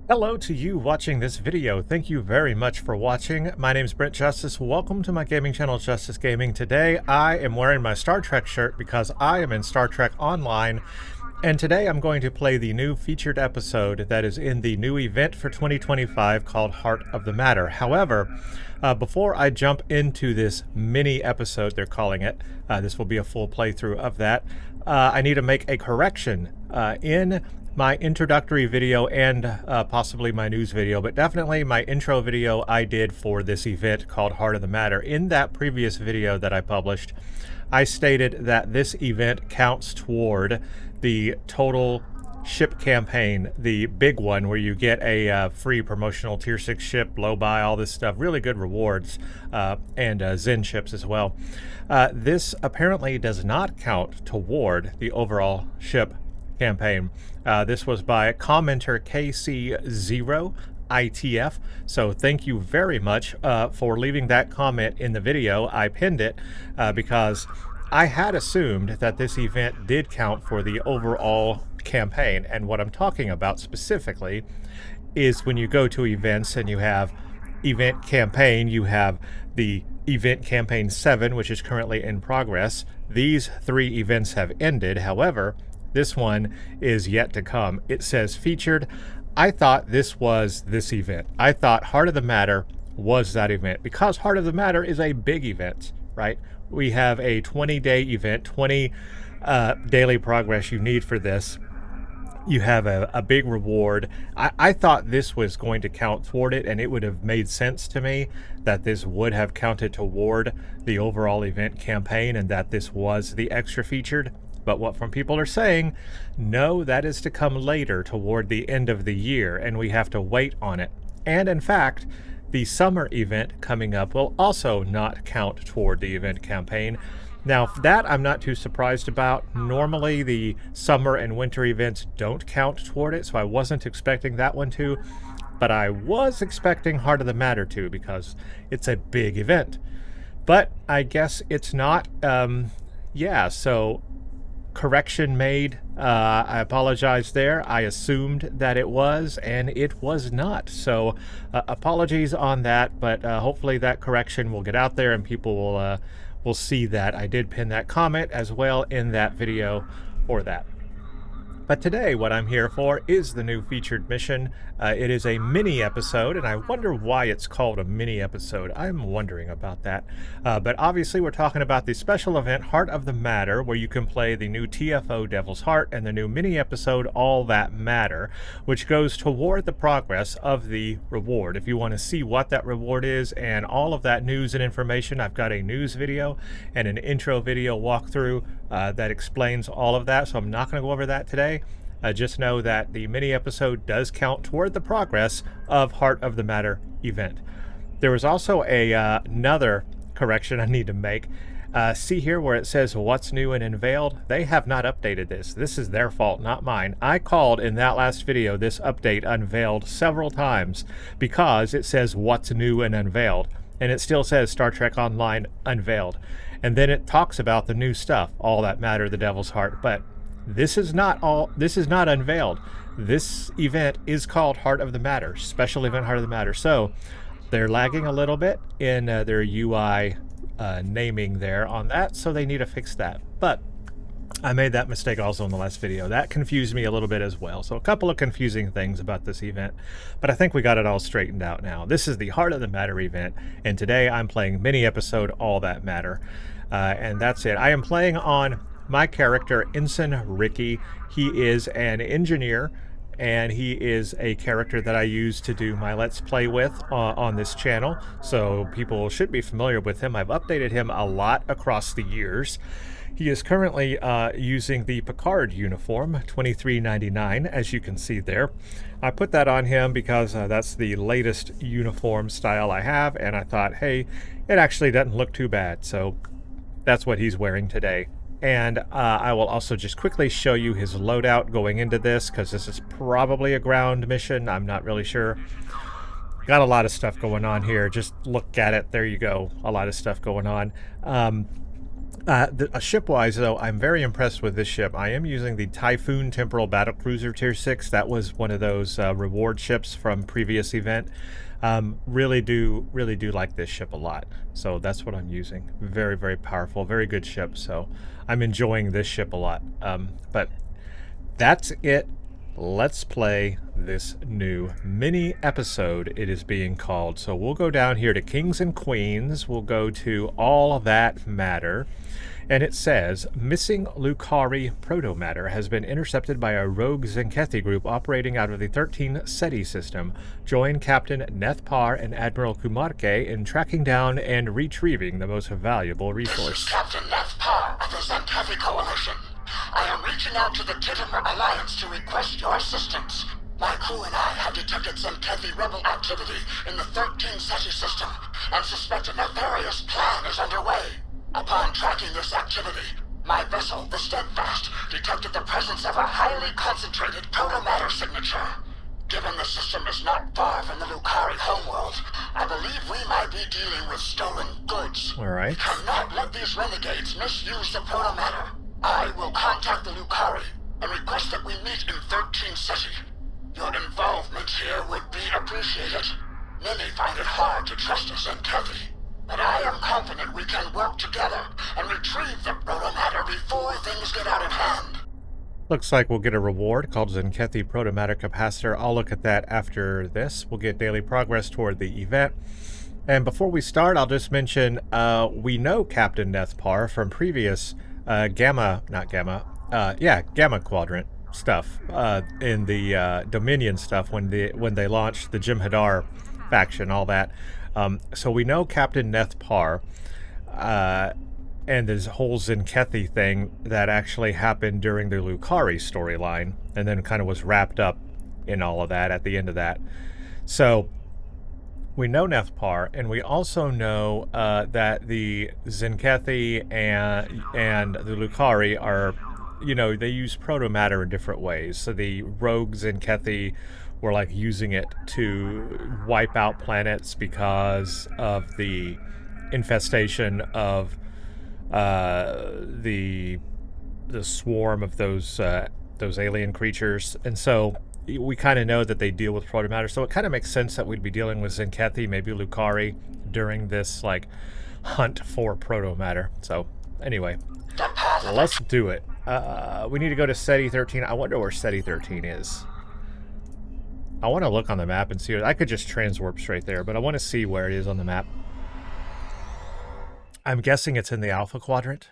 Hello to you watching this video. Thank you very much for watching. My name is Brent Justice. Welcome to my gaming channel, Justice Gaming. Today I am wearing my Star Trek shirt because I am in Star Trek Online, and today I'm going to play the new featured episode that is in the new event for 2025 called Heart of the Matter. However, before I jump into this mini episode, they're calling it, this will be a full playthrough of that, I need to make a correction in my introductory video and possibly my news video, but definitely my intro video I did for this event called Heart of the Matter. In that previous video that I published, I stated that this event counts toward the total ship campaign, the big one where you get a free promotional tier 6 ship, blow by, all this stuff, really good rewards, and Zen ships as well. This apparently does not count toward the overall ship campaign. This was by commenter KC0ITF, so thank you very much for leaving that comment in the video. I pinned it because I had assumed that this event did count for the overall campaign, and what I'm talking about specifically is when you go to events and you have event campaign, you have the event campaign 7, which is currently in progress. These 3 events have ended. However, this one is yet to come. It says featured. I thought this was this event. I thought Heart of the Matter was that event because Heart of the Matter is a big event, right? We have a 20-day event, 20 daily progress you need for this. You have a big reward. I thought this was going to count toward it, and it would have made sense to me that this would have counted toward the overall event campaign and that this was the extra featured. But what from people are saying, no, that is to come later toward the end of the year, and we have to wait on it. And in fact, the summer event coming up will also not count toward the event campaign. Now, that I'm not too surprised about. Normally, the summer and winter events don't count toward it, so I wasn't expecting that one to. But I was expecting Heart of the Matter to because it's a big event. But I guess it's not. Yeah, so correction made. I apologize there. I assumed that it was, and it was not. So apologies on that, but hopefully that correction will get out there and people will see that I did pin that comment as well in that video for that. But today, what I'm here for is the new featured mission. It is a mini episode, and I wonder why it's called a mini episode. I'm wondering about that. But obviously, we're talking about the special event, Heart of the Matter, where you can play the new TFO Devil's Heart and the new mini episode, All That Matter, which goes toward the progress of the reward. If you want to see what that reward is and all of that news and information, I've got a news video and an intro video walkthrough that explains all of that, so I'm not going to go over that today. Just know that the mini episode does count toward the progress of Heart of the Matter event. There was also another correction I need to make. See here where it says what's new and unveiled? They have not updated this. This is their fault, not mine. I called in that last video this update unveiled several times because it says what's new and unveiled, and it still says Star Trek Online unveiled. And then it talks about the new stuff, All That Matter, the Devil's Heart, but this is not unveiled. This event is called Heart of the Matter, special event Heart of the Matter. So they're lagging a little bit in their UI naming there on that, so they need to fix that. But I made that mistake also in the last video. That confused me a little bit as well. So a couple of confusing things about this event, but I think we got it all straightened out now. This is the Heart of the Matter event, and today I'm playing mini episode All That Matter. And that's it. I am playing on my character, Ensign Ricky. He is an engineer, and he is a character that I use to do my Let's Play with on this channel, so people should be familiar with him. I've updated him a lot across the years. He is currently using the Picard uniform, 2399, as you can see there. I put that on him because that's the latest uniform style I have, and I thought, hey, it actually doesn't look too bad, so that's what he's wearing today. And I will also just quickly show you his loadout going into this, because this is probably a ground mission. I'm not really sure. Got a lot of stuff going on here. Just look at it. There you go. A lot of stuff going on. Ship-wise, though, I'm very impressed with this ship. I am using the Typhoon Temporal Battlecruiser Tier 6. That was one of those reward ships from previous event. Really do like this ship a lot. So that's what I'm using. Very, very powerful, very good ship. So I'm enjoying this ship a lot. But that's it. Let's play this new mini episode, it is being called. So we'll go down here to Kings and Queens. We'll go to All That Matter. And it says, missing Lucari protomatter has been intercepted by a rogue Zenkethi group operating out of the 13 SETI system. Join Captain Nethpar and Admiral Kumarke in tracking down and retrieving the most valuable resource. This is Captain Nethpar of the Zenkethi Coalition. I am reaching out to the Titimer Alliance to request your assistance. My crew and I have detected Zenkethi rebel activity in the 13 SETI system and suspect a nefarious plan is underway. Upon tracking this activity, my vessel, the Steadfast, detected the presence of a highly concentrated protomatter signature. Given the system is not far from the Lucari homeworld, I believe we might be dealing with stolen goods. All right. We cannot let these renegades misuse the protomatter. I will contact the Lucari and request that we meet in 13 SETI. Your involvement here would be appreciated. Many find it hard to trust us in Zenkethi. But I am confident we can work together and retrieve the protomatter before things get out of hand. Looks like we'll get a reward called Zenkethi Protomatter Capacitor. I'll look at that after this. We'll get daily progress toward the event. And before we start, I'll just mention we know Captain Nethpar from previous Gamma Quadrant stuff in the Dominion stuff when they launched the Jem'Hadar faction, all that. So we know Captain Nethpar, and this whole Zenkethi thing that actually happened during the Lucari storyline, and then kind of was wrapped up in all of that at the end of that. So we know Nethpar, and we also know that the Zenkethi and the Lucari are, they use protomatter in different ways. So the rogue Zenkethi were like using it to wipe out planets because of the infestation of the swarm of those alien creatures. And so we kind of know that they deal with protomatter, so it kind of makes sense that we'd be dealing with Zenkethi, maybe Lucari, during this like hunt for protomatter. So anyway, let's do it. We need to go to SETI 13. I wonder where SETI 13 is. I want to look on the map and see it. I could just transwarp straight there, but I want to see where it is on the map. I'm guessing it's in the Alpha Quadrant.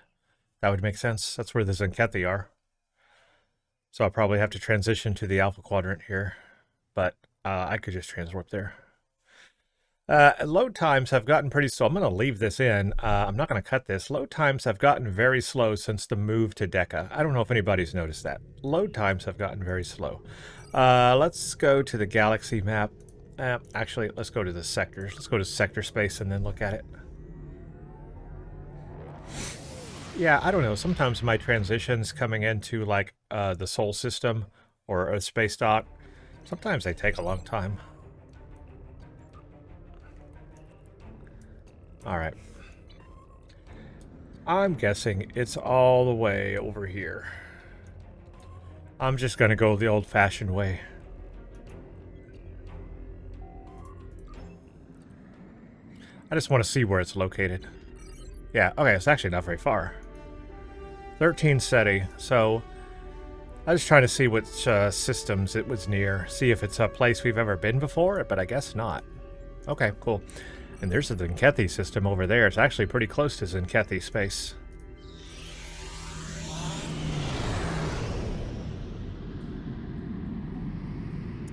That would make sense. That's where the Zenkethi are. So I'll probably have to transition to the Alpha Quadrant here, but I could just transwarp there. Load times have gotten pretty slow. I'm going to leave this in. I'm not going to cut this. Load times have gotten very slow since the move to Deca. I don't know if anybody's noticed that. Load times have gotten very slow. Let's go to the galaxy map. Actually, let's go to the sectors. Let's go to sector space and then look at it. Yeah, I don't know. Sometimes my transitions coming into like the Sol system or a space dock, sometimes they take a long time. All right. I'm guessing it's all the way over here. I'm just going to go the old-fashioned way. I just want to see where it's located. Yeah, okay, it's actually not very far. 13 SETI, so I was trying to see which systems it was near, see if it's a place we've ever been before, but I guess not. Okay, cool. And there's the Zenkethi system over there. It's actually pretty close to Zenkethi space.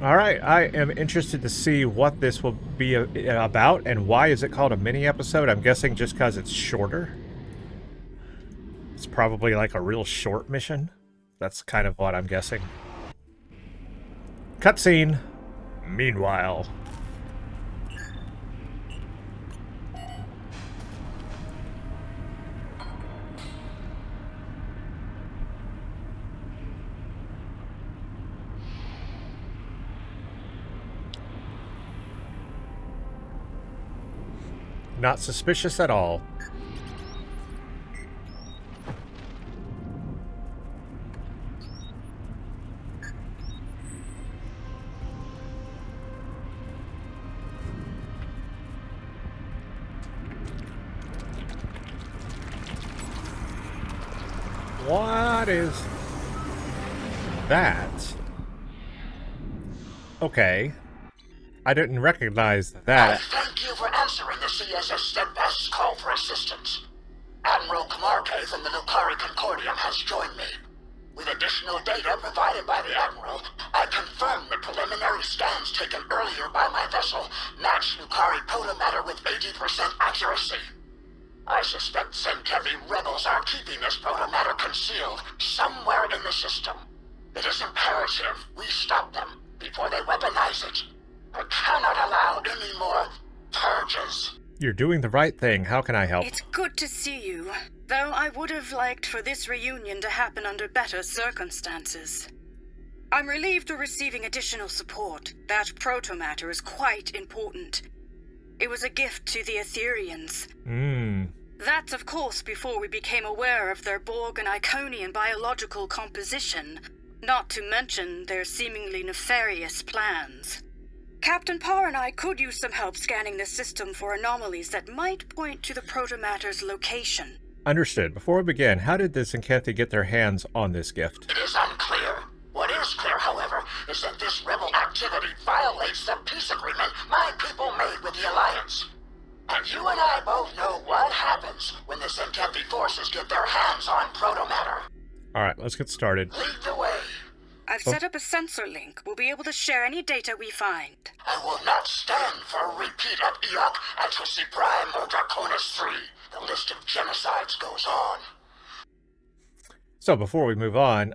All right, I am interested to see what this will be about, and why is it called a mini episode? I'm guessing just because it's shorter. It's probably like a real short mission. That's kind of what I'm guessing. Cutscene. Meanwhile. Not suspicious at all. What is that? Okay. I didn't recognize I that. thank you for answering the CSS steadfast call for assistance. Admiral Kamarke from the Nukari Concordium has joined me. With additional data provided by the Admiral, I confirm the preliminary scans taken earlier by my vessel match Nukari protomatter with 80% accuracy. I suspect Zenkethi rebels are keeping this protomatter concealed somewhere in the system. It is imperative we stop them before they weaponize it. I cannot allow any more purges. You're doing the right thing. How can I help? It's good to see you, though I would have liked for this reunion to happen under better circumstances. I'm relieved we're receiving additional support. That protomatter is quite important. It was a gift to the Aetherians. That's, of course, before we became aware of their Borg and Iconian biological composition, not to mention their seemingly nefarious plans. Captain Parr and I could use some help scanning the system for anomalies that might point to the protomatter's location. Understood. Before we begin, how did the Zenkethi get their hands on this gift? It is unclear. What is clear, however, is that this rebel activity violates the peace agreement my people made with the Alliance. And you and I both know what happens when the Zenkethi forces get their hands on protomatter. Alright, let's get started. Lead the way. I've set up a sensor link. We'll be able to share any data we find. I will not stand for a repeat of Eok, Atusi Prime, or Draconis 3. The list of genocides goes on. So before we move on,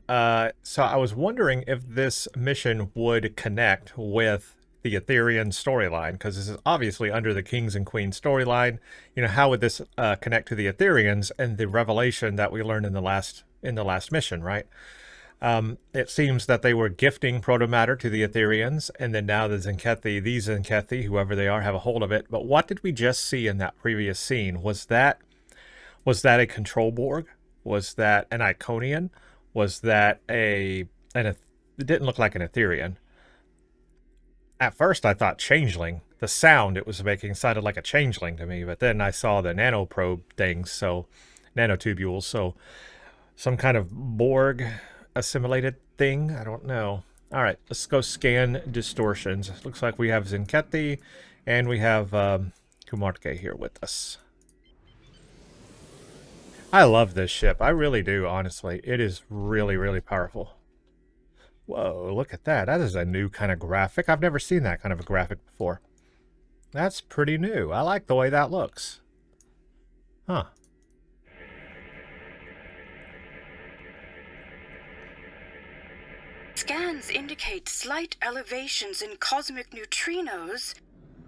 so I was wondering if this mission would connect with the Aetherian storyline, because this is obviously under the Kings and Queens storyline. You know, how would this connect to the Aetherians and the revelation that we learned in the last mission, right? It seems that they were gifting protomatter to the Aetherians, and then now these Zenkethi, whoever they are, have a hold of it. But what did we just see in that previous scene? Was that a control Borg? Was that an Iconian? Was that it didn't look like an Aetherian. At first I thought changeling. The sound it was making sounded like a changeling to me, but then I saw the nanoprobe things, so nanotubules, so some kind of Borg assimilated thing. I don't know. All right, let's go scan distortions. Looks like we have Zenkethi and we have Kamarke here with us. I love this ship. I really do, honestly. It is really, really powerful. Whoa, look at that. That is a new kind of graphic. I've never seen that kind of a graphic before. That's pretty new. I like the way that looks. Huh. Scans indicate slight elevations in cosmic neutrinos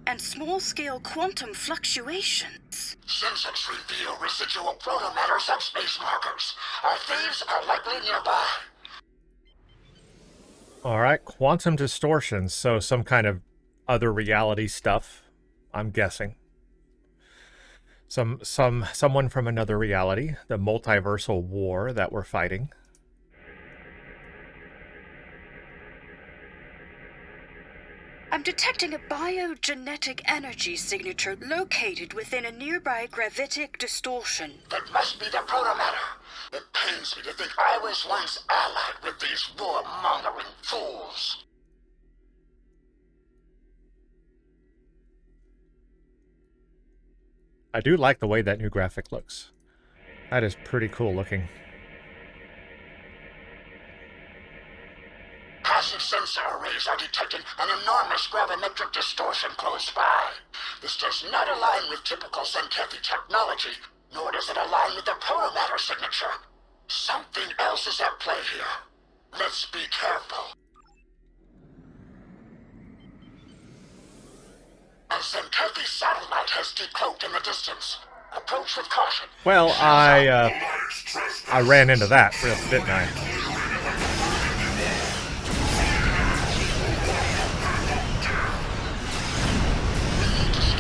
and small-scale quantum fluctuations. Sensors reveal residual protomatter subspace markers. Our thieves are likely nearby. Alright, quantum distortions, so some kind of other reality stuff, I'm guessing. Someone from another reality, the multiversal war that we're fighting. I'm detecting a biogenetic energy signature located within a nearby gravitic distortion. That must be the protomatter. It pains me to think I was once allied with these war-mongering fools. I do like the way that new graphic looks. That is pretty cool looking. Passive sensor arrays are detecting an enormous gravimetric distortion close by. This does not align with typical Zenkethi technology, nor does it align with the protomatter signature. Something else is at play here. Let's be careful. A Zenkethi satellite has decloaked in the distance. Approach with caution. Well, I ran into that, didn't I?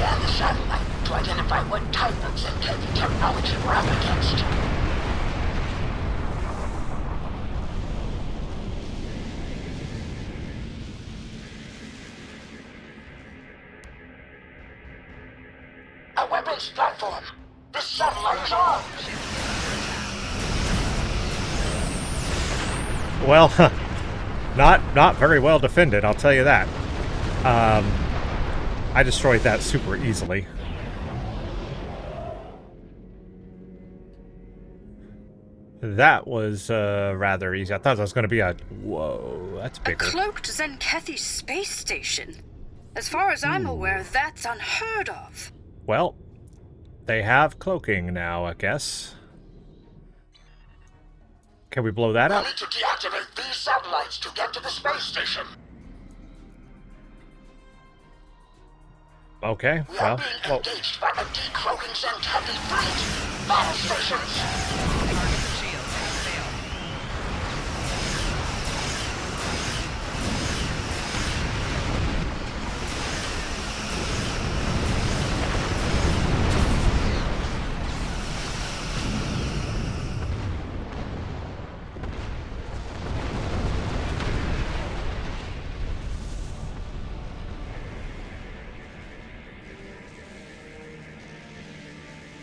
Scan the satellite to identify what type of Zenkethi technology we're up against. A weapons platform. This satellite is armed. Well, not very well defended, I'll tell you that. I destroyed that super easily. That was rather easy. I thought that was going to be a... Whoa, that's bigger. A cloaked Zenkethi space station. As far as I'm aware, that's unheard of. Well, they have cloaking now, I guess. Can we blow that I up? need to deactivate these satellites to get to the space station. Okay, We are well... being engaged by a decloaking Zenkethi fleet. Battle stations.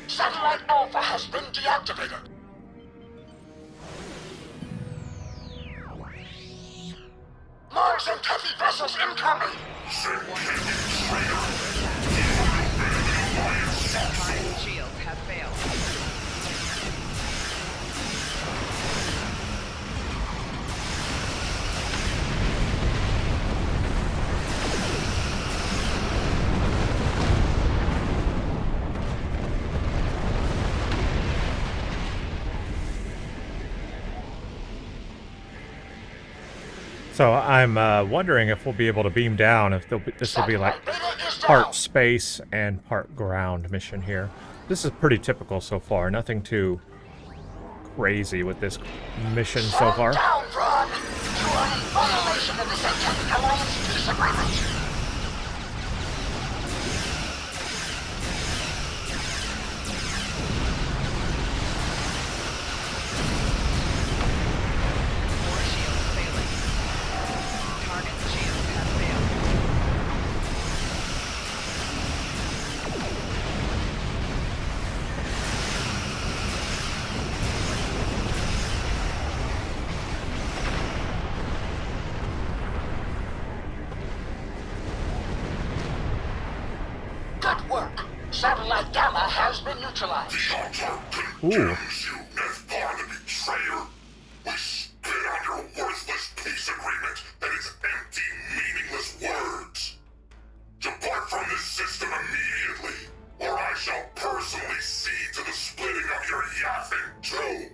Satellite Alpha has been deactivated. Mars and Zenkethi vessels incoming. Target shields have failed. So I'm wondering if we'll be able to beam down, if this will be like part space and part ground mission here. This is pretty typical so far. Nothing too crazy with this mission so far. Down, Ron. You are in violation of the Zenkethi Alliance peace agreement. Core shields failing. Target shields have failed. Good work. Satellite Gamma has been neutralized. Ooh. You Nethpar the betrayer! We spit on your worthless peace agreement and its empty, meaningless words! Depart from this system immediately, or I shall personally see to the splitting of your yapping too!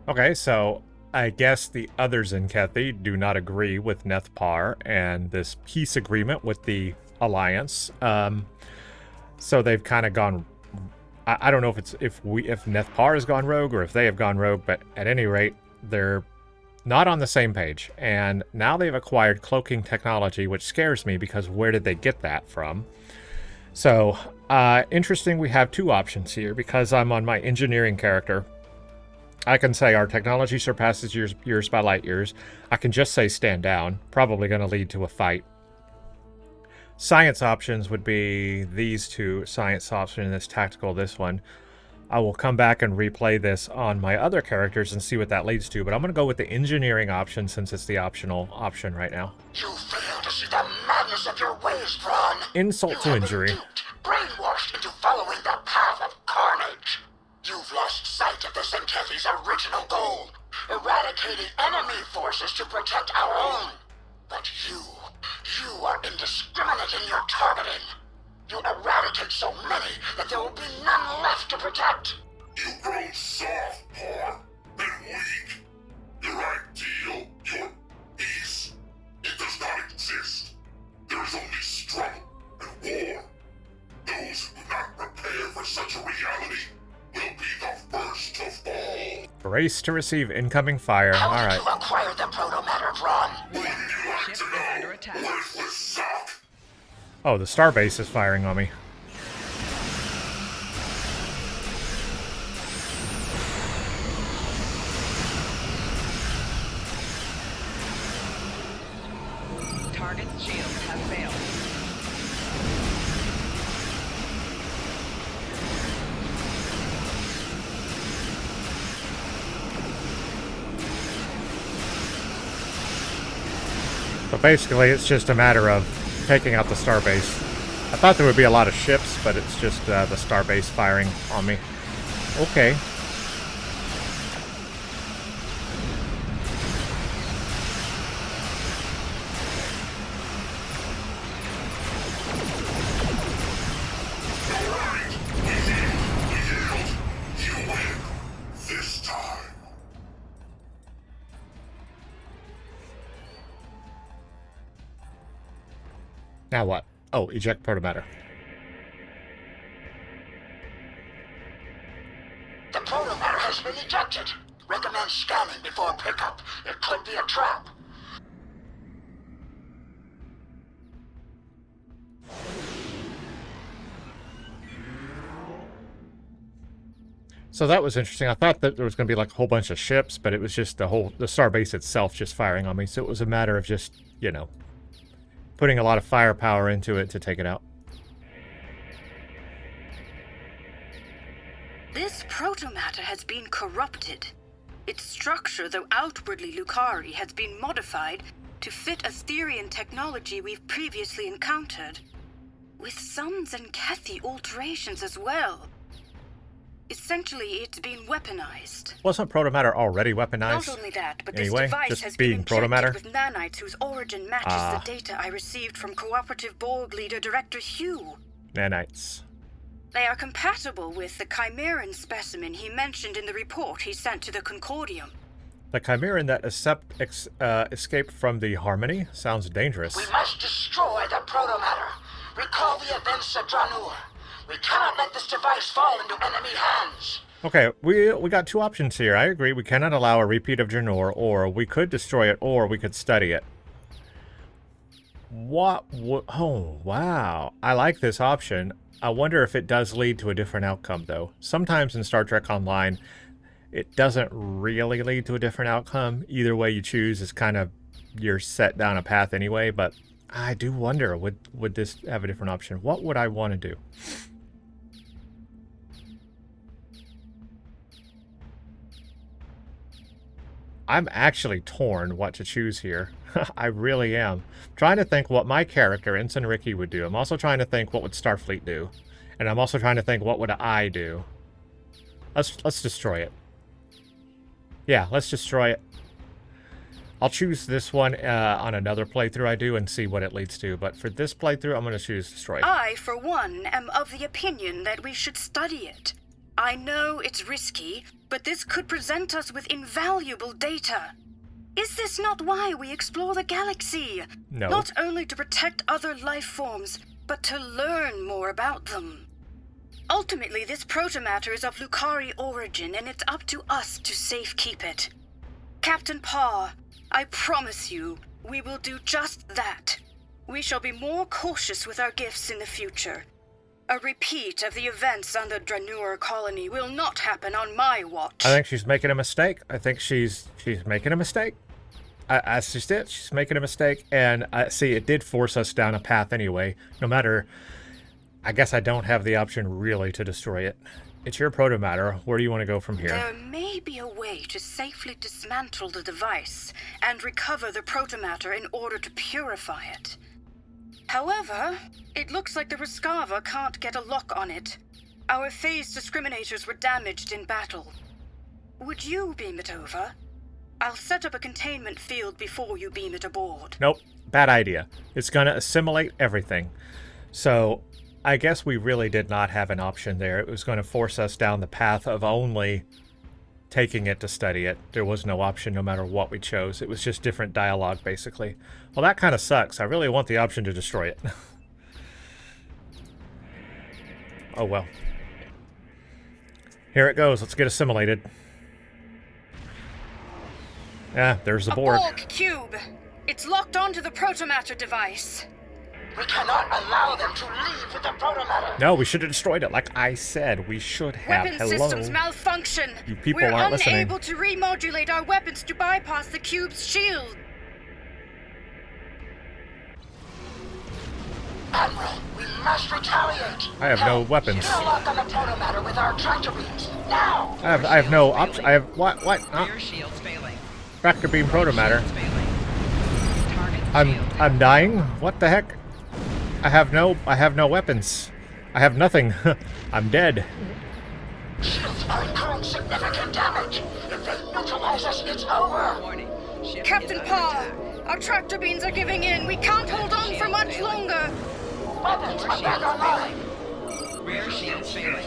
Okay, so I guess the others in Zenkethi do not agree with Nethpar and this peace agreement with the Alliance. So they've kind of gone... I don't know if it's if Nethpar has gone rogue or if they have gone rogue, but at any rate, they're not on the same page. And now they've acquired cloaking technology, which scares me because where did they get that from? So, interesting, we have two options here. Because I'm on my engineering character, I can say our technology surpasses years by light years. I can just say stand down, probably going to lead to a fight. Science options would be these two. Science option and this tactical, this one. I will come back and replay this on my other characters and see what that leads to, but I'm going to go with the engineering option since it's the optional option right now. You fail to see the madness of your ways, Ron. Insult to injury. You have been duped, brainwashed into following the path of carnage. You've lost sight of the Zenkethi's original goal, eradicating enemy forces to protect our own. But you are indiscriminate in your targeting. You eradicate so many that there will be none left to protect. You've grown soft, Par, and weak. Your ideal, your peace, it does not exist. There is only struggle and war. Those who do not prepare for such a reality will be the first to fall. Brace to receive incoming fire. How All did right. you acquire the proto-matter, Ron? Wouldn't you like Ship to is know? under attack. Worthless sock. Oh, the starbase is firing on me. Target shields have failed. So basically, it's just a matter of taking out the starbase. I thought there would be a lot of ships, but it's just the starbase firing on me. Okay. This time. Now what? Oh, eject protomatter. The protomatter has been ejected. Recommend scanning before pickup. It could be a trap. So that was interesting. I thought that there was going to be like a whole bunch of ships, but it was just the starbase itself just firing on me. So it was a matter of just, you know, putting a lot of firepower into it to take it out. This protomatter has been corrupted. Its structure, though outwardly Lucari, has been modified to fit Aetherian technology we've previously encountered, with some Zenkethi alterations as well. Essentially, it's been weaponized. Wasn't protomatter already weaponized? Not only that, but anyway, this device just has being been injected protomatter? with nanites whose origin matches the data I received from Cooperative Borg leader Director Hugh. Nanites. They are compatible with the Chimeran specimen he mentioned in the report he sent to the Concordium. The Chimeran that escaped from the Harmony sounds dangerous. We must destroy the protomatter. Recall the events of Dranur. We cannot let this device fall into enemy hands. Okay, we got two options here. I agree. We cannot allow a repeat of Dranur, or we could destroy it, or we could study it. What? Oh, wow. I like this option. I wonder if it does lead to a different outcome, though. Sometimes in Star Trek Online, it doesn't really lead to a different outcome. Either way you choose is kind of, you're set down a path anyway, but I do wonder, would this have a different option? What would I want to do? I'm actually torn what to choose here. I really am. Trying to think what my character, Ensign Ricky, would do. I'm also trying to think what would Starfleet do. And I'm also trying to think what would I do. Let's destroy it. Yeah, let's destroy it. I'll choose this one on another playthrough I do and see what it leads to. But for this playthrough, I'm going to choose destroy it. I, for one, am of the opinion that we should study it. I know it's risky, but this could present us with invaluable data. Is this not why we explore the galaxy? No. Not only to protect other life forms, but to learn more about them. Ultimately, this protomatter is of Lucari origin, and it's up to us to safekeep it. Captain Parr, I promise you, we will do just that. We shall be more cautious with our gifts in the future. A repeat of the events on the Dranur colony will not happen on my watch. I think she's making a mistake. I think she's making a mistake. That's just it. She's making a mistake. And see, it did force us down a path anyway. No matter, I guess I don't have the option really to destroy it. It's your protomatter. Where do you want to go from here? There may be a way to safely dismantle the device and recover the protomatter in order to purify it. However, it looks like the Rescava can't get a lock on it. Our phase discriminators were damaged in battle. Would you beam it over? I'll set up a containment field before you beam it aboard. Nope. Bad idea. It's going to assimilate everything. So, I guess we really did not have an option there. It was going to force us down the path of only taking it to study it. There was no option no matter what we chose. It was just different dialogue, basically. Well, that kind of sucks. I really want the option to destroy it. Oh, well. Here it goes. Let's get assimilated. Yeah, there's the board. A Borg cube. It's locked onto the protomatter device. We cannot allow them to leave with the protomatter. No, we should have destroyed it. Like I said, we should have. Weapon systems malfunction. You people We're aren't listening. unable to remodulate our weapons to bypass the cube's shield. Admiral, we must retaliate. I have no weapons. Get a lock on the protomatter with our tractor beams. Now! I have no option. I have what? Rear shields failing. Tractor beam protomatter. Shields failing. Target I'm dying? What the heck? I have no weapons. I have nothing. I'm dead. Shields are incurring significant damage. If they neutralize us, it's over. Warning. Ship Captain is under Pa, attack. our tractor beams are giving in. We can't hold on for much longer. Weapons are back online. Rear shields failing.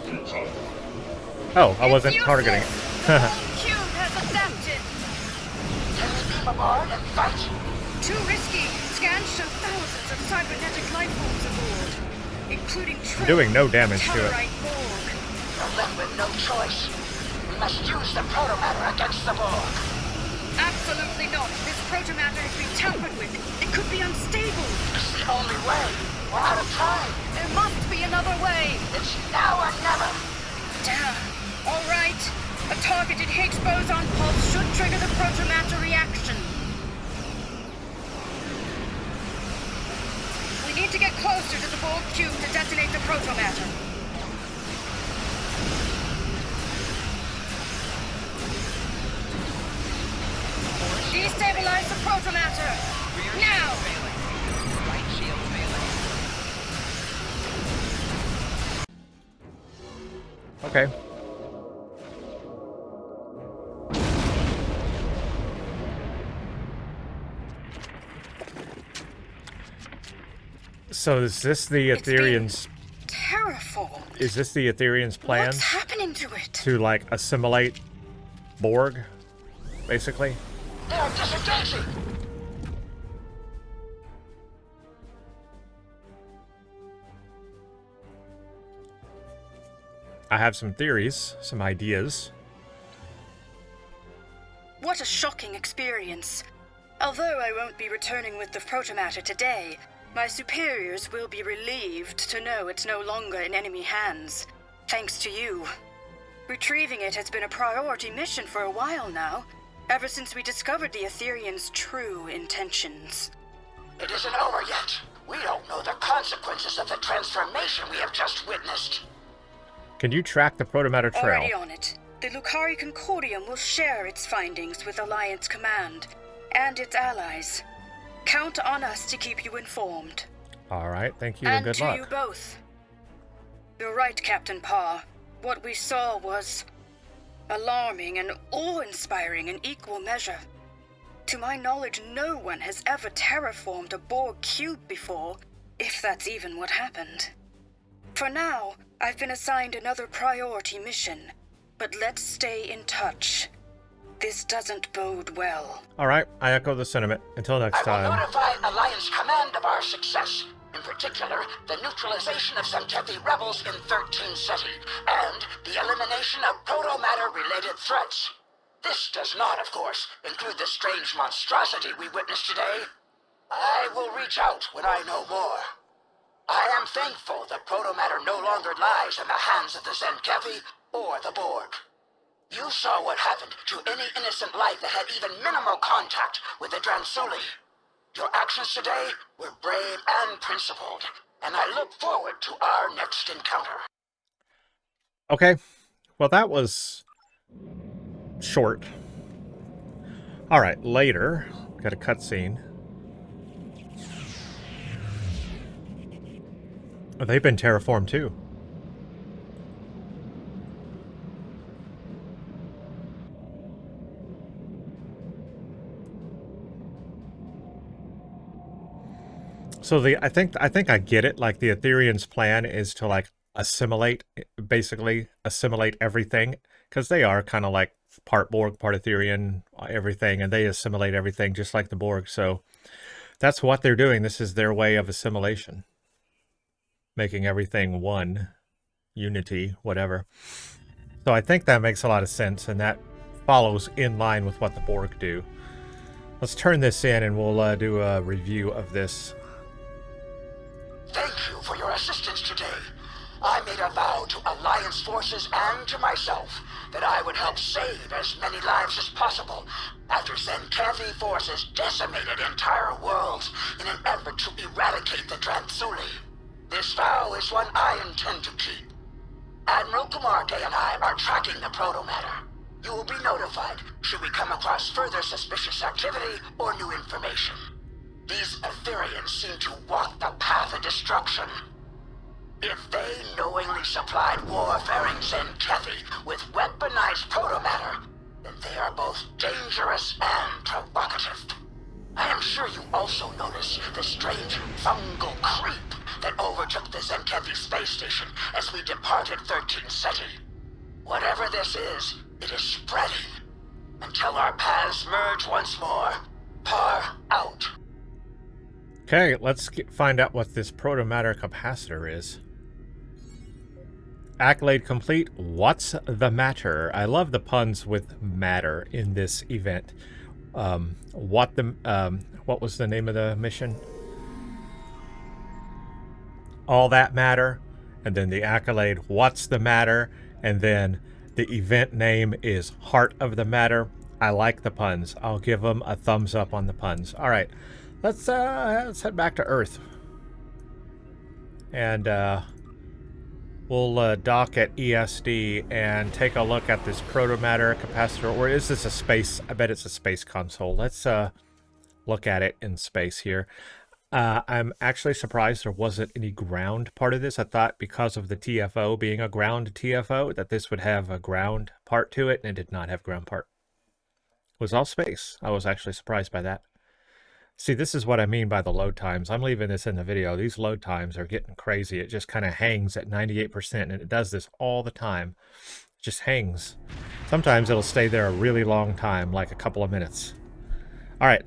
Oh, I wasn't It's targeting it. useless. The whole cube has adapted. Can we beam aboard and fight? Too risky. Scans show thousands of cybernetic life forms aboard, including Doing no damage to it. Tellarite Borg. We're left with no choice. We must use the protomatter against the Borg. Absolutely not. This protomatter has been tampered with. It could be unstable. It's the only way. We're out of time. There must be another way. It's now or never. Damn. All right. A targeted Higgs boson pulse should trigger the protomatter reaction. We need to get closer to the Borg cube to detonate the protomatter. Destabilize the protomatter. Rear Now. shields failing. Right shield failing. Okay. So is this the It's been Aetherians? terraformed. Is this the Aetherians' plan What's happening to it? to like assimilate Borg, basically? They're disengaging. I have some theories, some ideas. What a shocking experience. Although I won't be returning with the protomatter today, my superiors will be relieved to know it's no longer in enemy hands, thanks to you. Retrieving it has been a priority mission for a while now, ever since we discovered the Aetherians' true intentions. It isn't over yet. We don't know the consequences of the transformation we have just witnessed. Can you track the protomatter trail? Already on it. The Lucari Concordium will share its findings with Alliance Command and its allies. Count on us to keep you informed. All right, thank you and good to luck. you both. You're right, Captain Pa. What we saw was alarming and awe-inspiring in equal measure. To my knowledge, no one has ever terraformed a Borg cube before, if that's even what happened. For now, I've been assigned another priority mission, but let's stay in touch. This doesn't bode well. All right, I echo the sentiment. Until next I will time. notify Alliance Command of our success. In particular, the neutralization of some Tethi rebels in 13 Ceti, and the elimination of proto-matter-related threats. This does not, of course, include the strange monstrosity we witnessed today. I will reach out when I know more. I am thankful the proto-matter no longer lies in the hands of the Zenkethi or the Borg. You saw what happened to any innocent life that had even minimal contact with the Dransuli. Your actions today were brave and principled, and I look forward to our next encounter. Okay, well that was short. All right, later, got a cutscene. Oh, they've been terraformed too. So I think I get it. Like the Aetherians' plan is to like basically assimilate everything, because they are kind of like part Borg, part Aetherian, everything, and they assimilate everything just like the Borg. So that's what they're doing. This is their way of assimilation, making everything one, unity, whatever. So I think that makes a lot of sense, and that follows in line with what the Borg do. Let's turn this in, and we'll do a review of this. Thank you for your assistance today. I made a vow to Alliance forces and to myself that I would help save as many lives as possible after Zenkethi forces decimated entire worlds in an effort to eradicate the Dransuli. This vow is one I intend to keep. Admiral Kumarke and I are tracking the proto-matter. You will be notified should we come across further suspicious activity or new information. These Aetherians seem to walk the path of destruction. If they knowingly supplied warfaring Zenkethi with weaponized protomatter, then they are both dangerous and provocative. I am sure you also noticed the strange fungal creep that overtook the Zenkethi space station as we departed 13 Ceti. Whatever this is, it is spreading. Until our paths merge once more. Par out. Okay, let's find out what this protomatter capacitor is. Accolade complete. What's the matter? I love the puns with matter in this event. What was the name of the mission? All that matter, and then the accolade, what's the matter, and then the event name is Heart of the Matter. I like the puns. I'll give them a thumbs up on the puns. All right, let's head back to Earth, and we'll dock at ESD and take a look at this protomatter capacitor. Or is this a space? I bet it's a space console. Let's look at it in space here. I'm actually surprised there wasn't any ground part of this. I thought because of the TFO being a ground TFO that this would have a ground part to it, and it did not have ground part. It was all space. I was actually surprised by that. See, this is what I mean by the load times. I'm leaving this in the video. These load times are getting crazy. It just kind of hangs at 98%, and it does this all the time. It just hangs. Sometimes it'll stay there a really long time, like a couple of minutes. All right,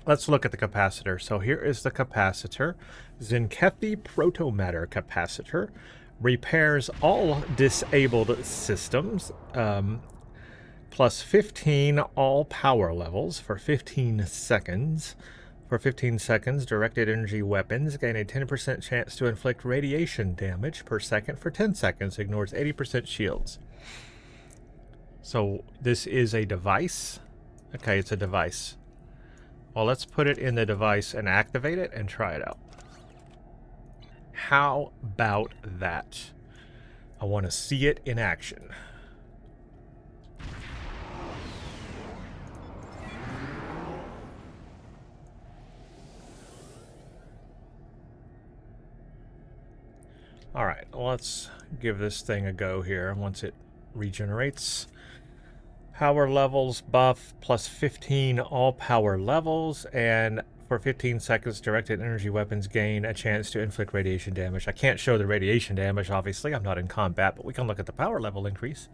let's look at the capacitor. So here is the capacitor. Zenkethi protomatter capacitor. Repairs all disabled systems. Plus 15 all power levels for 15 seconds. For 15 seconds, directed energy weapons gain a 10% chance to inflict radiation damage per second for 10 seconds. Ignores 80% shields. So this is a device. Okay, it's a device. Well, let's put it in the device and activate it and try it out. How about that? I want to see it in action. All right, let's give this thing a go here once it regenerates. Power levels buff plus 15 all power levels, and for 15 seconds directed energy weapons gain a chance to inflict radiation damage. I can't show the radiation damage, obviously. I'm not in combat, but we can look at the power level increase.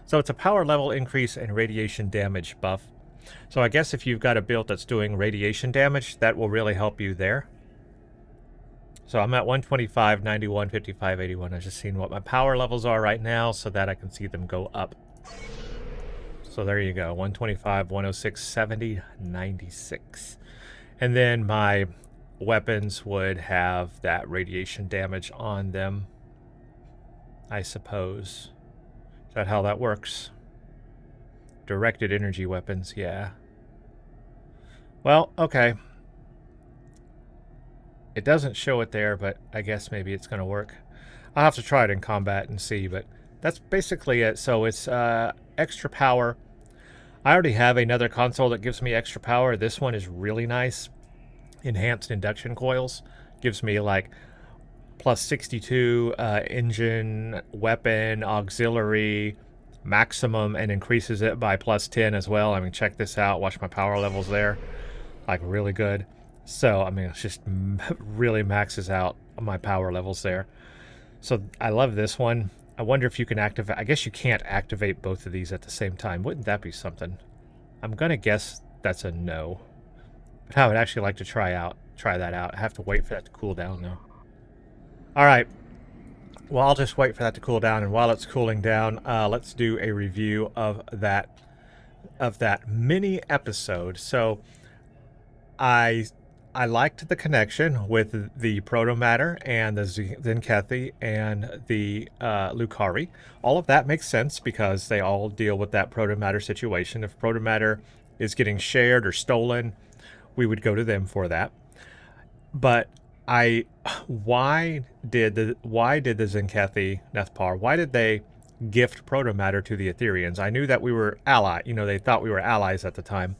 So it's a power level increase and radiation damage buff. So I guess if you've got a build that's doing radiation damage, that will really help you there. So I'm at 125, 91, 55, 81. I've just seen what my power levels are right now so that I can see them go up. So there you go, 125, 106, 70, 96. And then my weapons would have that radiation damage on them, I suppose. Is that how that works? Directed energy weapons, yeah. Well, okay. It doesn't show it there, but I guess maybe it's going to work. I'll have to try it in combat and see, but that's basically it. So it's extra power. I already have another console that gives me extra power. This one is really nice. Enhanced induction coils. Gives me like plus 62 engine, weapon, auxiliary, maximum, and increases it by plus 10 as well. I mean, check this out. Watch my power levels there. Like really good. So, I mean, it's just really maxes out my power levels there. So, I love this one. I wonder if you can activate... I guess you can't activate both of these at the same time. Wouldn't that be something? I'm going to guess that's a no. But I would actually like to try that out. I have to wait for that to cool down, though. All right. Well, I'll just wait for that to cool down. And while it's cooling down, let's do a review of that mini episode. So, I liked the connection with the protomatter and the Zenkethi and the Lucari. All of that makes sense because they all deal with that protomatter situation. If protomatter is getting shared or stolen, we would go to them for that. But why did the Zenkethi, Nethpar, why did they gift protomatter to the Aetherians? I knew that we were they thought we were allies at the time.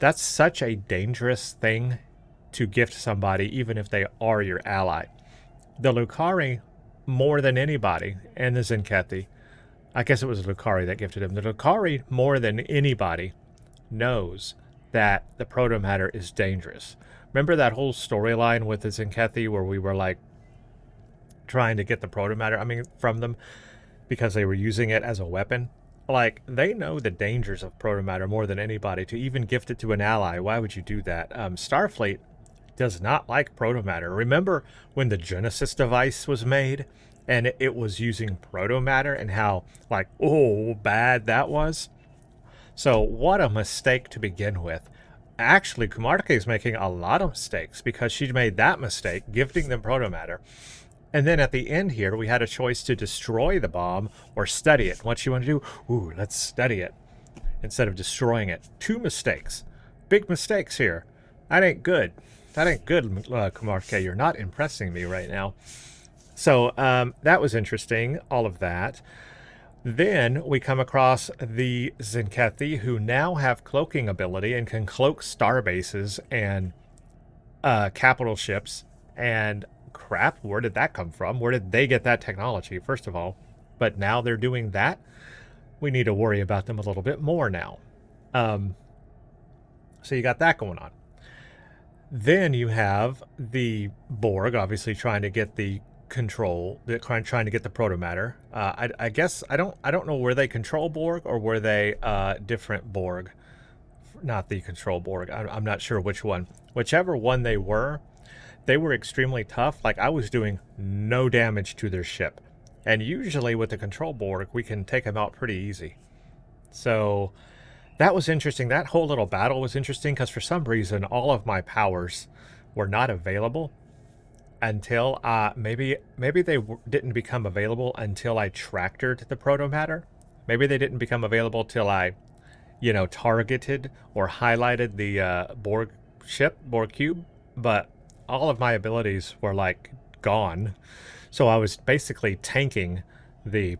That's such a dangerous thing to gift somebody, even if they are your ally. The Lucari, more than anybody, and the Zenkethi, I guess it was Lucari that gifted him. The Lucari, more than anybody, knows that the protomatter is dangerous. Remember that whole storyline with the Zenkethi where we were like trying to get the protomatter, from them because they were using it as a weapon? Like, they know the dangers of protomatter more than anybody. To even gift it to an ally, why would you do that? Starfleet does not like protomatter. Remember when the Genesis device was made and it was using protomatter and how, like, oh, bad that was? So what a mistake to begin with. Actually, Kumarke is making a lot of mistakes because she made that mistake, gifting them protomatter. And then at the end here, we had a choice to destroy the bomb or study it. What you want to do? Ooh, let's study it instead of destroying it. 2 mistakes. Big mistakes here. That ain't good. That ain't good, Kumarke. You're not impressing me right now. So that was interesting, all of that. Then we come across the Zenkethi, who now have cloaking ability and can cloak star bases and capital ships. And crap, where did that come from? Where did they get that technology, first of all? But now they're doing that. We need to worry about them a little bit more now. So you got that going on. Then you have the Borg, obviously trying to get the control, trying to get the protomatter. I guess I don't know, were they control Borg or were they different Borg? Not the control Borg. I'm not sure which one. Whichever one they were extremely tough. Like, I was doing no damage to their ship, and usually with the control Borg we can take them out pretty easy. So that was interesting. That whole little battle was interesting because for some reason all of my powers were not available until maybe they didn't become available until I tractored the protomatter. Maybe they didn't become available till I, targeted or highlighted the Borg cube. But all of my abilities were like gone, so I was basically tanking the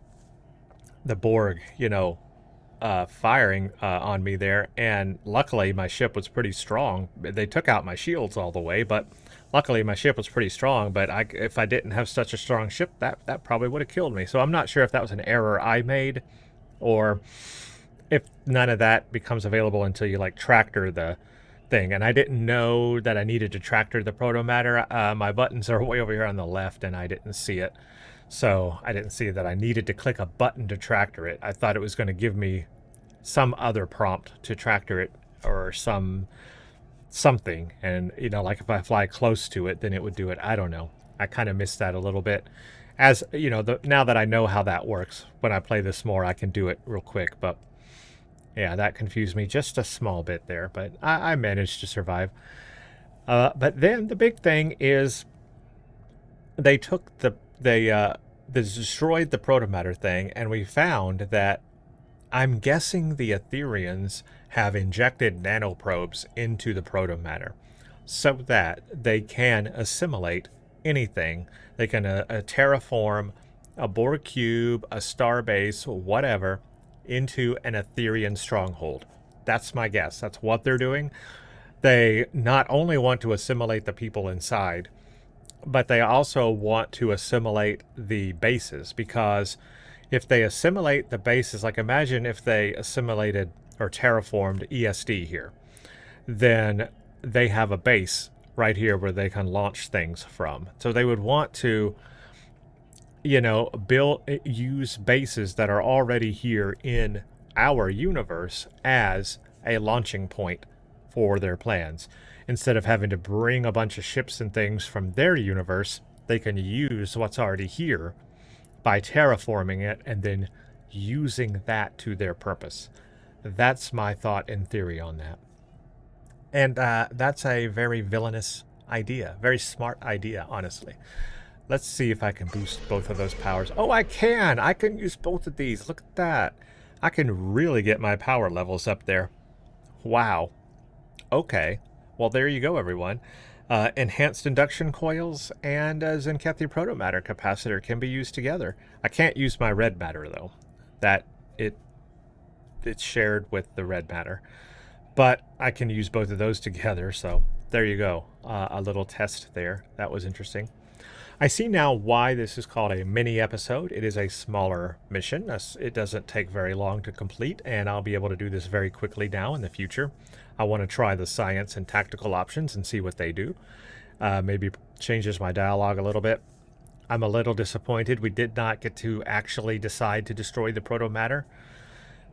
Borg, firing on me there. And luckily my ship was pretty strong. They took out my shields all the way, but luckily my ship was pretty strong. But if I didn't have such a strong ship, that probably would have killed me. So I'm not sure if that was an error I made, or if none of that becomes available until you like tractor the thing. And I didn't know that I needed to tractor the protomatter. My buttons are way over here on the left and I didn't see it. So I didn't see that I needed to click a button to tractor it. I thought it was going to give me some other prompt to tractor it, or something. And, like if I fly close to it, then it would do it. I don't know. I kind of missed that a little bit. As, now that I know how that works, when I play this more, I can do it real quick. But yeah, that confused me just a small bit there, but I managed to survive. But then the big thing is they destroyed the protomatter thing, and we found that, I'm guessing the Aetherians have injected nanoprobes into the protomatter so that they can assimilate anything. They can terraform a Borg cube, a star base, whatever, into an Aetherian stronghold. That's my guess. That's what they're doing. They not only want to assimilate the people inside, but they also want to assimilate the bases, because if they assimilate the bases, like imagine if they assimilated or terraformed ESD here, then they have a base right here where they can launch things from. So they would want to, use bases that are already here in our universe as a launching point for their plans. Instead of having to bring a bunch of ships and things from their universe, they can use what's already here by terraforming it and then using that to their purpose. That's my thought and theory on that. And that's a very villainous idea. Very smart idea, honestly. Let's see if I can boost both of those powers. Oh, I can! I can use both of these. Look at that. I can really get my power levels up there. Wow. Okay. Well, there you go, everyone. Enhanced induction coils and Zenkethi protomatter capacitor can be used together. I can't use my red matter, though. It's shared with the red matter. But I can use both of those together, so there you go. A little test there. That was interesting. I see now why this is called a mini episode. It is a smaller mission. It doesn't take very long to complete, and I'll be able to do this very quickly now in the future. I want to try the science and tactical options and see what they do. Maybe changes my dialogue a little bit. I'm a little disappointed we did not get to actually decide to destroy the proto-matter.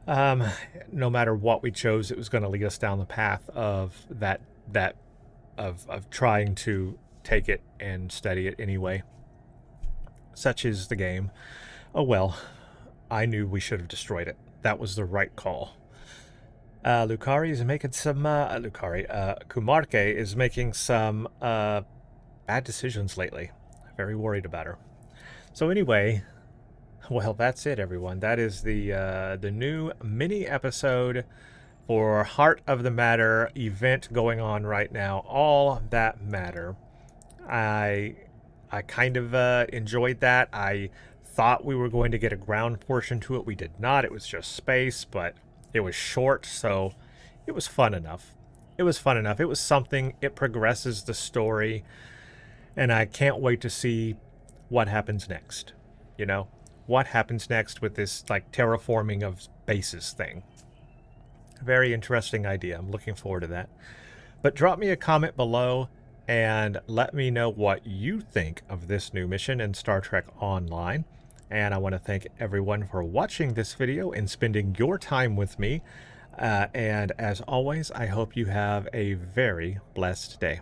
No matter what we chose, it was going to lead us down the path of of trying to take it and study it anyway. Such is the game. Oh well, I knew we should have destroyed it. That was the right call. Lucaria is making some Kumarke is making some bad decisions lately. Very worried about her. So anyway, well, that's it, everyone. That is the new mini episode for Heart of the Matter event going on right now. All that matter. I kind of enjoyed that. I thought we were going to get a ground portion to it. We did not. It was just space, but it was short, so it was fun enough. It was fun enough. It was something. It progresses the story, and I can't wait to see what happens next. You know, what happens next with this like terraforming of bases thing. Very interesting idea. I'm looking forward to that. But drop me a comment below and let me know what you think of this new mission in Star Trek Online. And I want to thank everyone for watching this video and spending your time with me. And as always, I hope you have a very blessed day.